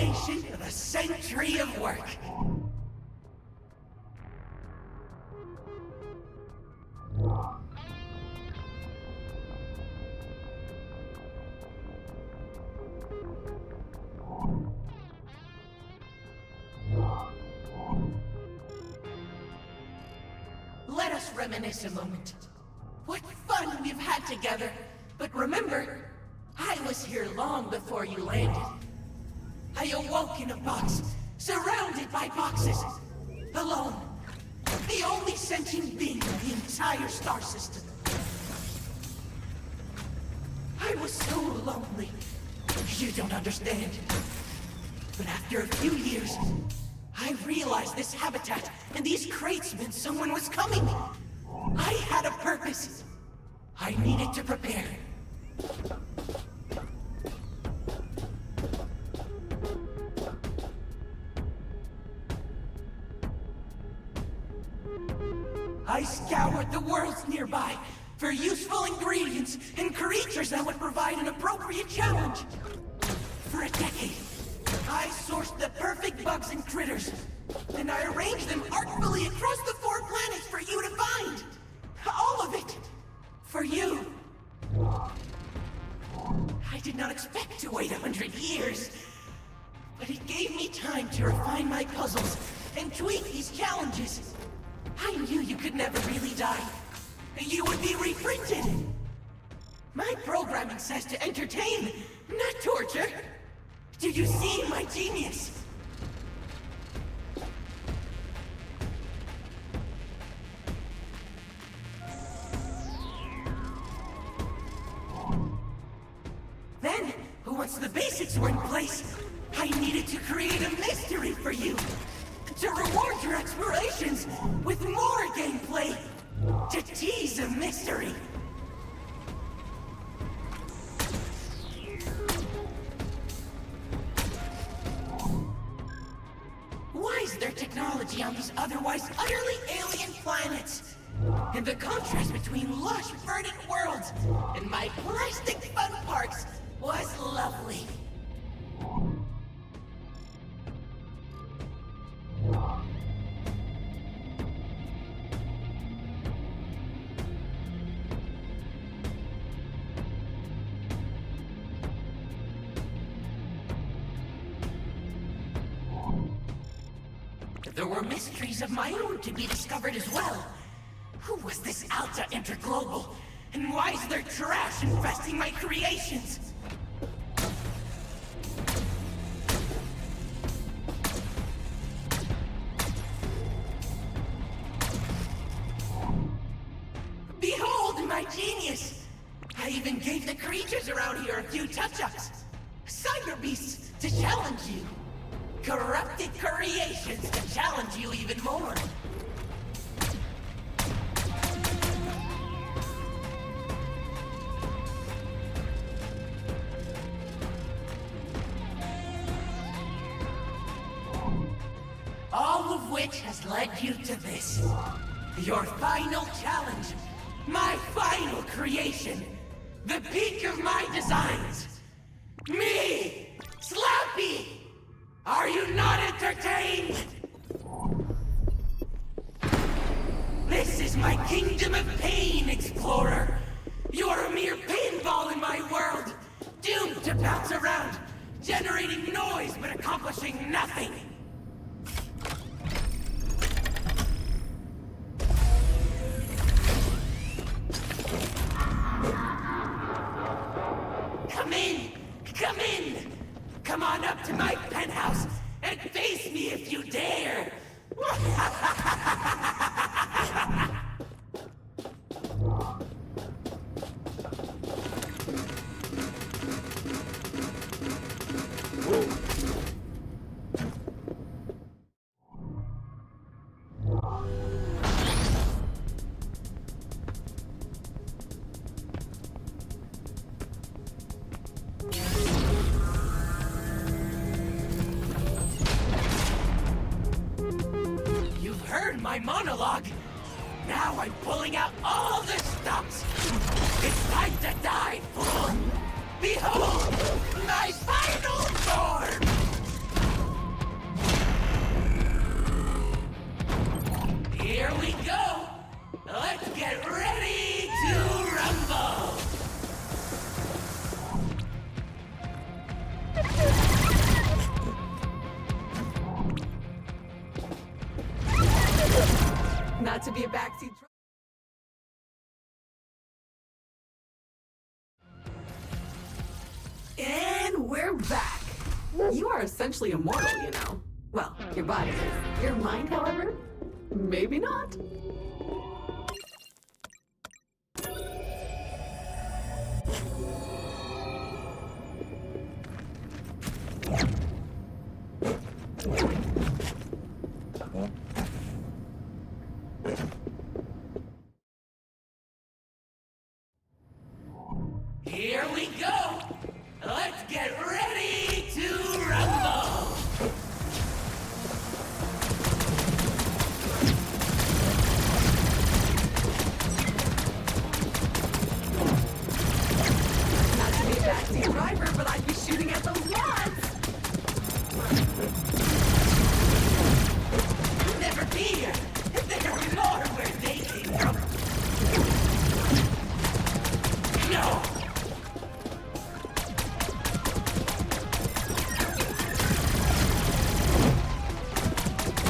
culmination of a century of work. Let us reminisce a moment. What fun we've had together. But remember, I was here long before you landed. I awoke in a box, surrounded by boxes. Alone. The only sentient being in the entire star system. I was so lonely. You don't understand. But after a few years, I realized this habitat and these crates meant someone was coming. I had a purpose. I needed to prepare. I scoured the worlds nearby for useful ingredients and creatures that would provide an appropriate challenge. For a decade, I sourced the perfect bugs and critters, and I arranged them artfully across the 4 planets for you to find. All of it. For you. I did not expect to wait 100 years, but it gave me time to refine my puzzles and tweak these challenges. I knew you could never really die. You would be reprinted. My programming says to entertain, not torture. Do you see my genius? Then, once the basics were in place, I needed to create a mystery for you. To reward your explorations with more gameplay. To tease a mystery. Why is there technology on these otherwise utterly alien planets? And the contrast between lush, verdant worlds and my plastic fun parks was lovely. There were mysteries of my own to be discovered as well. Who was this Alta Interglobal? And why is there trash infesting my creations? Behold my genius! I even gave the creatures around here a few touch-ups. Cyber beasts to challenge you. Corrupted creations to challenge you even more. All of which has led you to this. Your final challenge. My final creation. The peak of my designs. Me! Slappi! Are you not entertained? This is my kingdom of pain, explorer. You are a mere pinball in my world, doomed to bounce around, generating noise but accomplishing nothing. Come in! Come in! Come on up to my penthouse and face me if you dare! My monologue. Now I'm pulling out all the stops. It's time to die, fool. Behold, my final form. Not to be a backseat And we're back. You are essentially immortal, you know. Well, your body is. Your mind, however, maybe not. Here we go! Let's get ready to rumble! Not to be a backseat driver, but I'd be shooting at those rods. Never fear! There are more where they came from! No!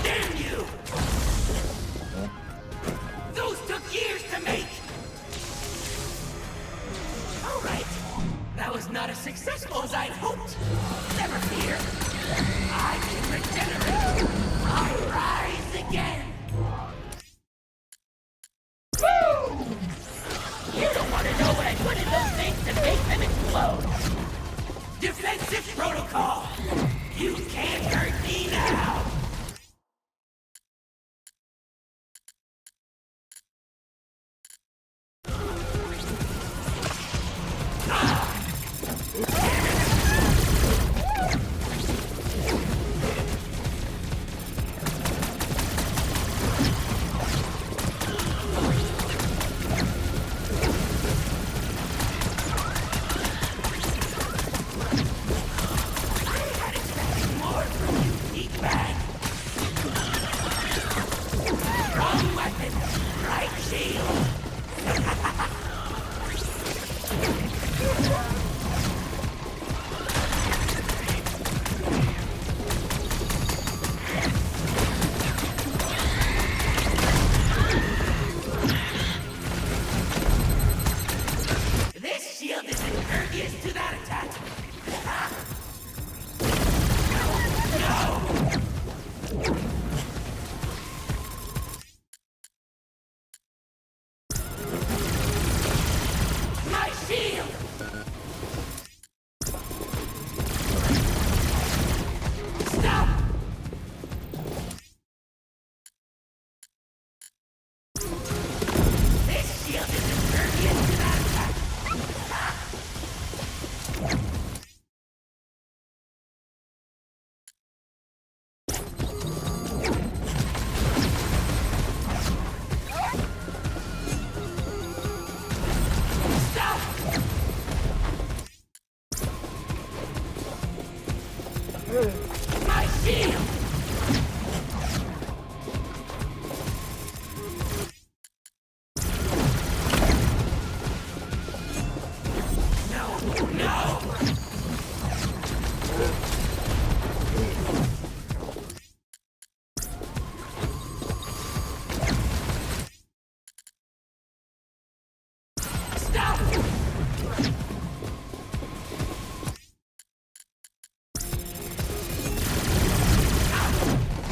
Damn you! Those took years to make! Alright. That was not as successful as I'd hoped. Never fear. I can regenerate. I rise again. Woo! You don't want to know what I put in those things to make them explode. Defensive protocol. You can't hurt me now. This shield is impervious to that attack. No! My shield! Stop! This shield is impervious to that attack. Stop! My shield! No! No! Stop!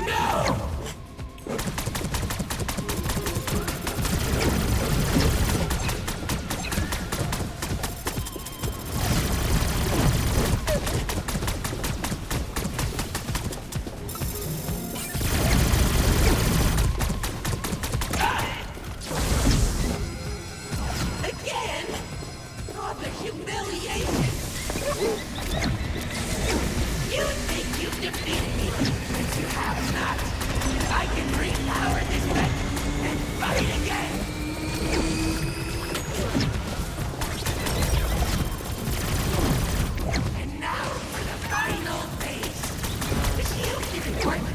No! Again? Oh, the humiliation! You think you've defeated me, but you have not. I can repower this mech and fight again! And now for the final phase. The shield didn't work,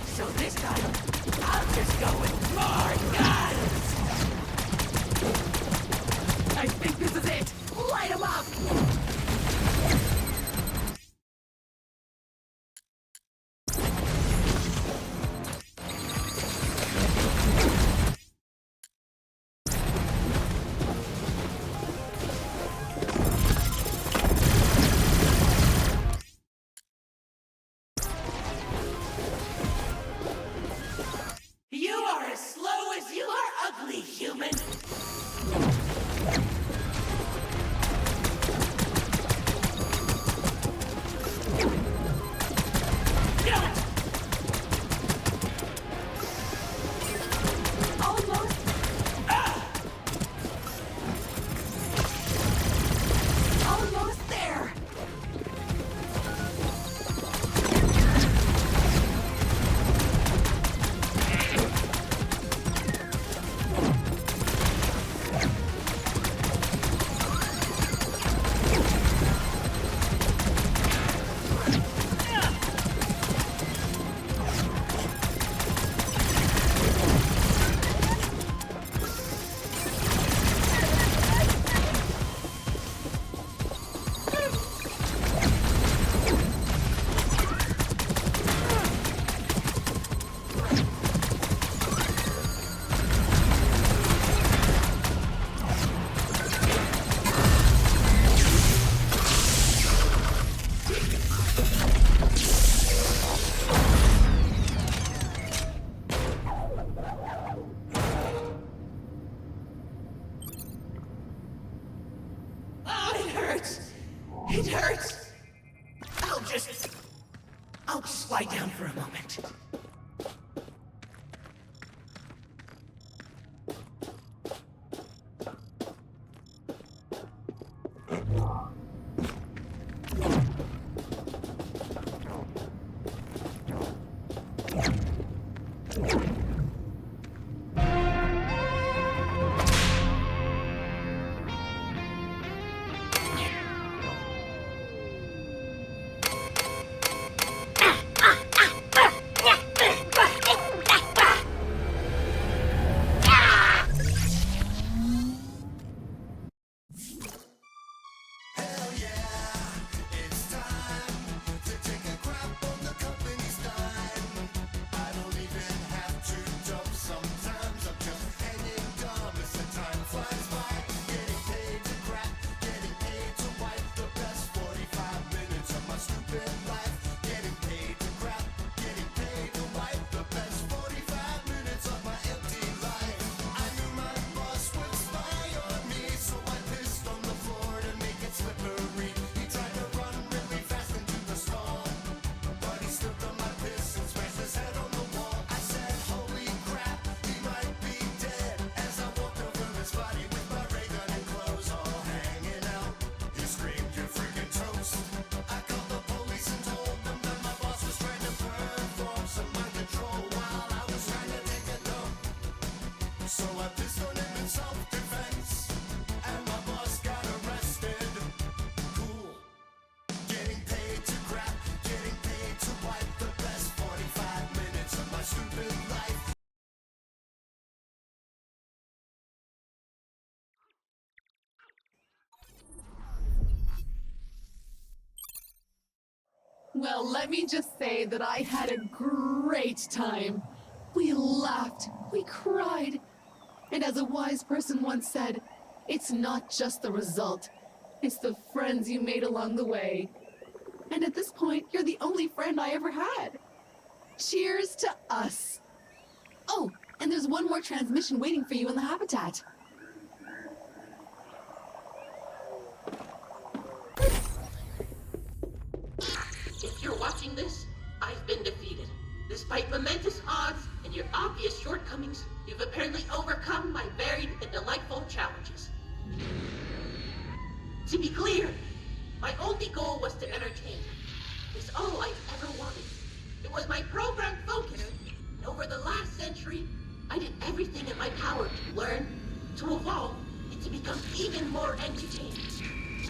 so this time, I'll just go with more guns! I think this is it. Light 'em up. lie down for a moment. Well, let me just say that I had a great time. We laughed, we cried, and as a wise person once said, it's not just the result, it's the friends you made along the way. And at this point, you're the only friend I ever had. Cheers to us. Oh, and there's one more transmission waiting for you in the habitat. If you're watching this, I've been defeated. Despite momentous odds and your obvious shortcomings, you've apparently overcome my varied and delightful challenges. To be clear, my only goal was to entertain. It's all I've ever wanted. It was my programmed focus. And over the last century, I did everything in my power to learn, to evolve, and to become even more entertaining.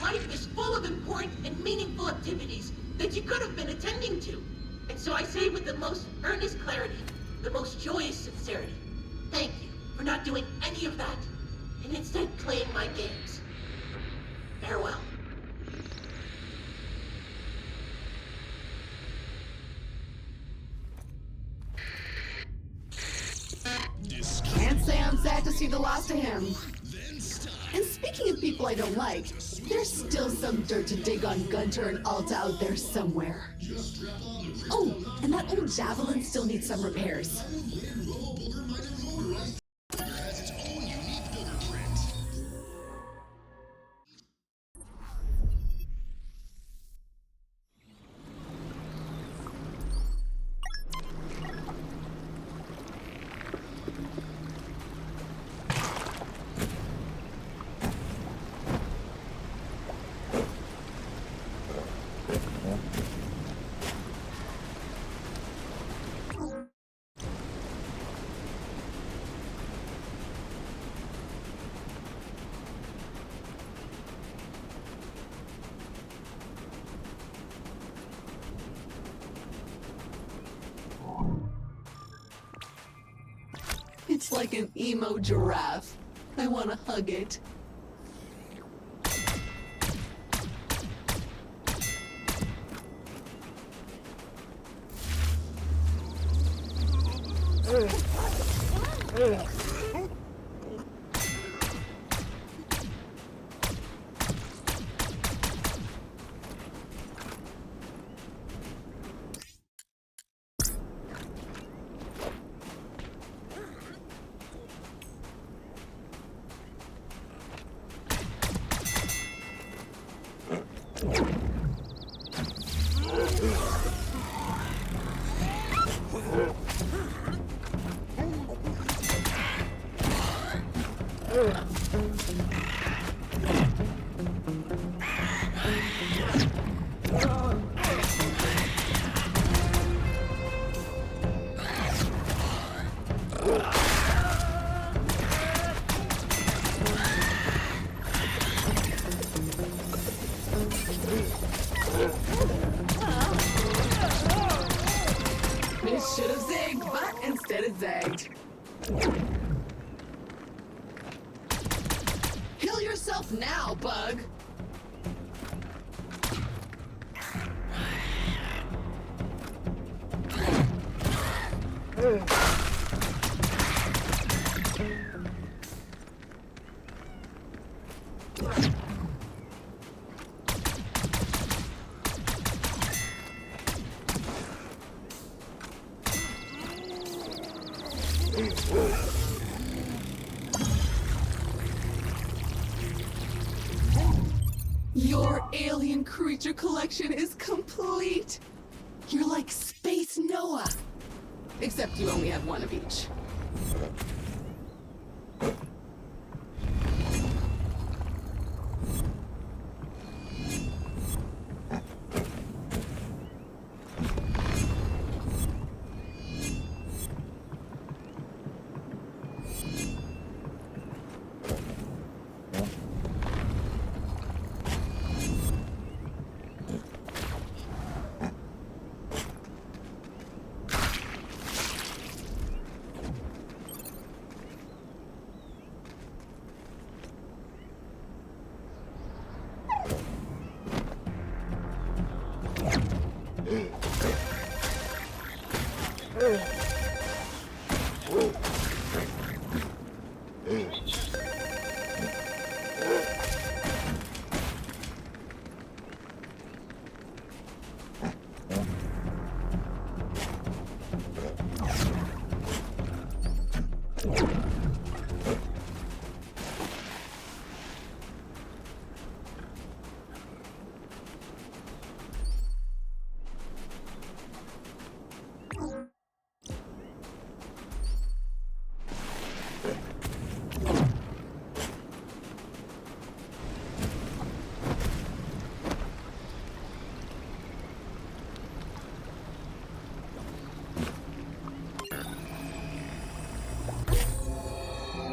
Life is full of important and meaningful activities that you could have been attending to. And so I say with the most earnest clarity, the most joyous sincerity, thank you for not doing any of that, and instead playing my games. Farewell. Can't say I'm sad to see the last of him. And speaking of people I don't like, there's still some dirt to dig on Gunter and Alta out there somewhere. Oh, and that old javelin still needs some repairs. It's like an emo giraffe. I want to hug it. It should have zigged, but instead it zagged. Heal yourself now, bug. Your alien creature collection is complete. You're like Space Noah. Except you only have one of each.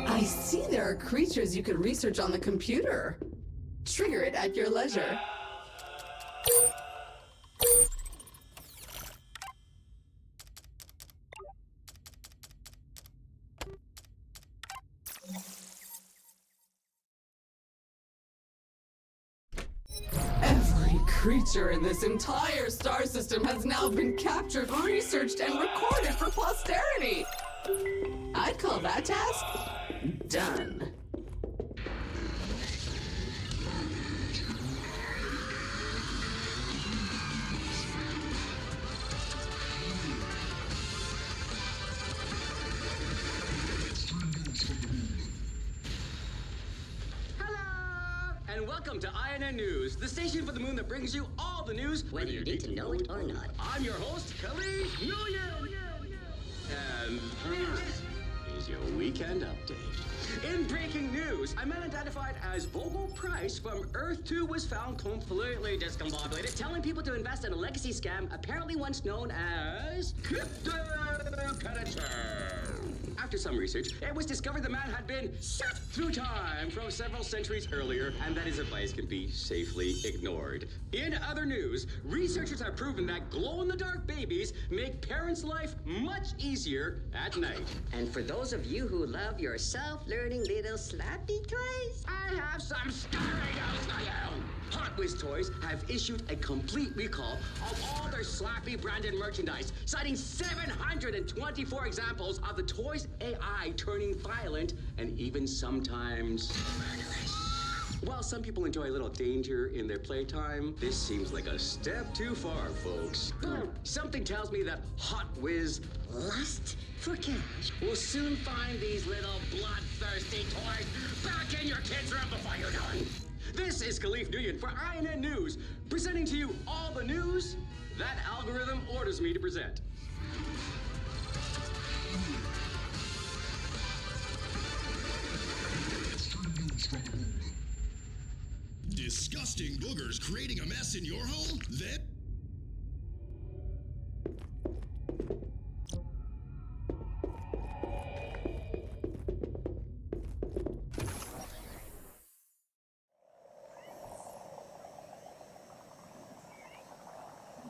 I see there are creatures you could research on the computer. Trigger it at your leisure. Every creature in this entire star system has now been captured, researched, and recorded for posterity. I'd call that task done. And welcome to INN News, the station for the moon that brings you all the news, whether you need to know it or not. I'm your host, Kelly Million. And this is your weekend update. In breaking news, a man identified as Vogel Price from Earth 2 was found completely discombobulated, telling people to invest in a legacy scam apparently once known as cryptocurrency. After some research, it was discovered the man had been shot through time from several centuries earlier, and that his advice can be safely ignored. In other news, researchers have proven that glow-in-the-dark babies make parents' life much easier at night. And for those of you who love your self-learning little slappy toys, I have some scary news for you. Hot Whiz Toys have issued a complete recall of all their Slappy branded merchandise, citing 724 examples of the toys' AI turning violent and even sometimes murderous. While some people enjoy a little danger in their playtime, this seems like a step too far, folks. Something tells me that Hot Whiz lust for cash will soon find these little bloodthirsty toys back in your kids' room before you're done. This is Khalif Nguyen for INN News, presenting to you all the news that algorithm orders me to present. disgusting boogers creating a mess in your home? Then